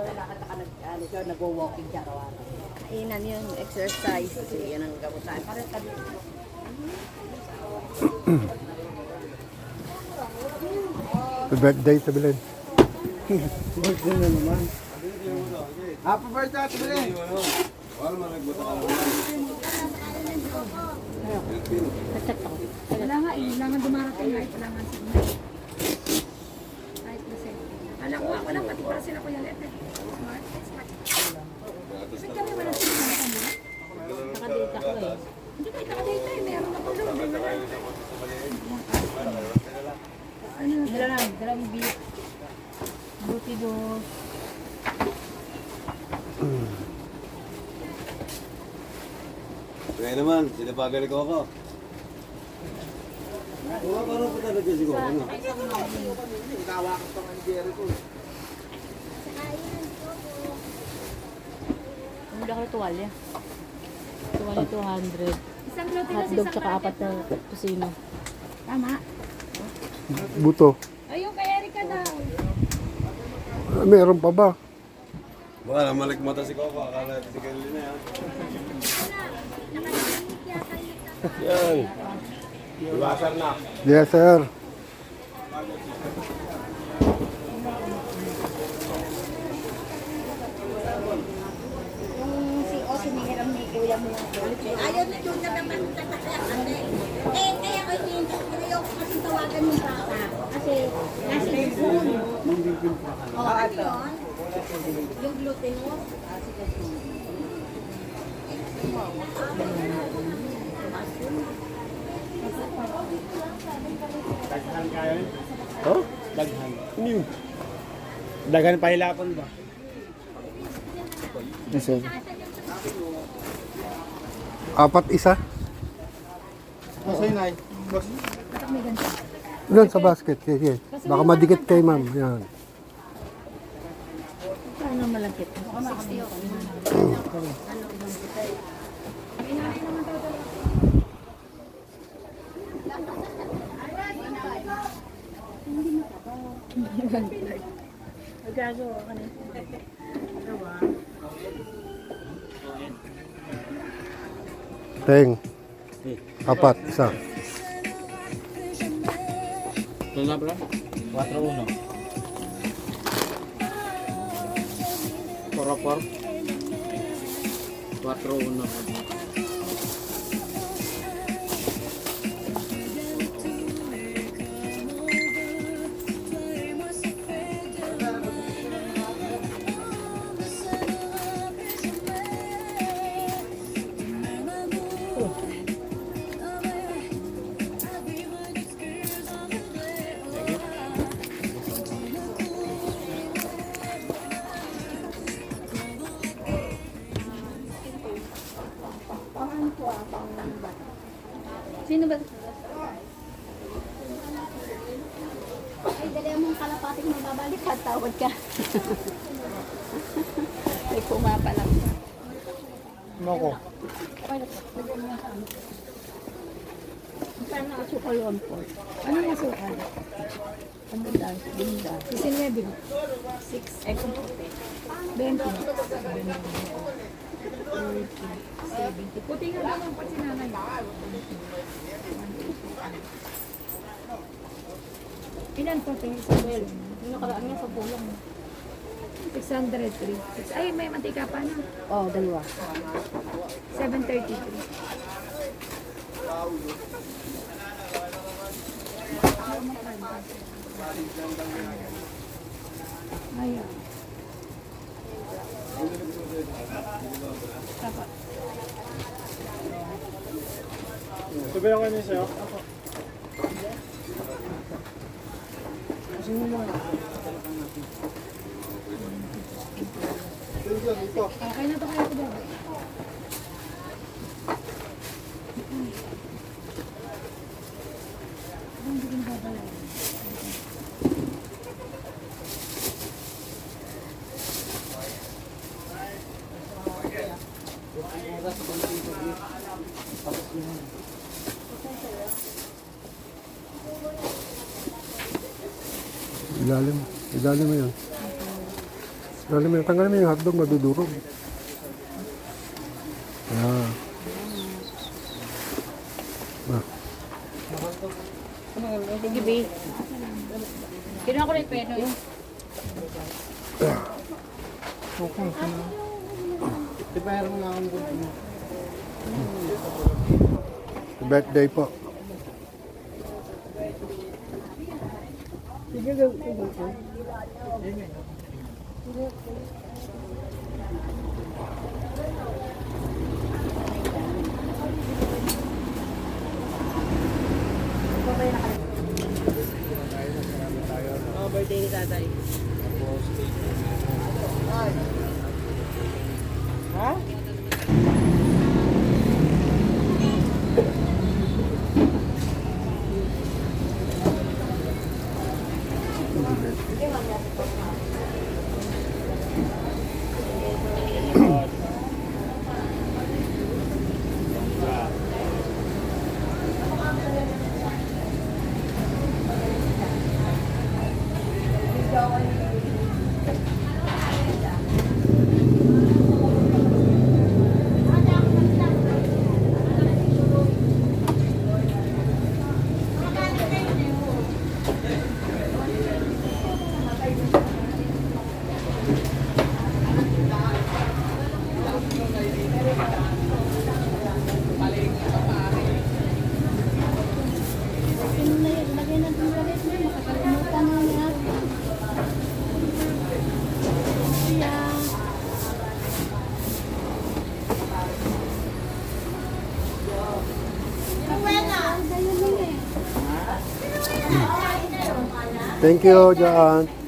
lalakad na nag-walking siya araw-araw. Kainan yun, exercise. Kasi yan ang gamutan. Parang kami. Birthday sa Belen. Birthday na naman. Happy birthday, Ate Belen! Wala man nagbuta ka lang. Nag-chat ako. Wala nga eh, kailangan dumarating kahit wala nga signal. Kahit kasi. Alam ko nga, wala pati para sila Kuya Lete. Smart. Kasi kami wala signal kami. Nakadate ako eh. Hindi kahit ako dito eh, meron ako doon. Dalawang beef. Buti dos. Kaya naman, sinapagal ko ako. Wala ka rin po talaga siguro. Ano? Ikawakas pa ng Jericho. Bumili ako ng tuwalya. Tuwalya 200. Isang lote na Hotdog tsaka 4 na tusino. Tama. Buto. Ay, yung kay Erika daw. Meron pa ba? Wala, malikmata si Coco. Akala si Carolina yan. Yan. Iwasan na. Yes, sir. Yung si Osi ni Hiram ni Kuya mo yung Ayaw na yung naman tatakyak ate. Kaya ko ayaw ko kasi tawagan yung bata. Kasi nasa school. Oo, ano yun? Yung glutinous. Daghan kayo? Oh? Daghan. New. Daghan pahilapon ba? Yes, sir. 4 isa. Masay na Boss. Doon sa basket. Sige. Baka madikit kay ma'am. Yan. Ano malagkit? 60 ako. Magagawa ka na. Teng. 4 isa. Ito na bro? 4-1. 4-4. 4-1. Sino ba? Ay, dali mong kalapating magbabalik at tawad ka. Ay, pumapa lang. Moko. Saan na asukal 1 port? Ano yung asukal? Ano dahil? Binda. 19. 6. Ay, kung puti. 20. 70. Puti nga naman pa si nanay. Ilan po ito? Yung nakaraan niya sa pulong. 603. Ay, may mantika pa na. Oh, dalawa. 733. Ayan. Dapat. Sabihan ka niya sa'yo? Okay na to kaya ito ba? Hindi ko babalayan. Ilalim mo yan. Tanggalin mo yung hotdog, madudurog. Ayan. Ah. Sige, B. Kinuha ko na yung peno yun. Birthday po. Oh, birthday ni tatay. Thank you, John.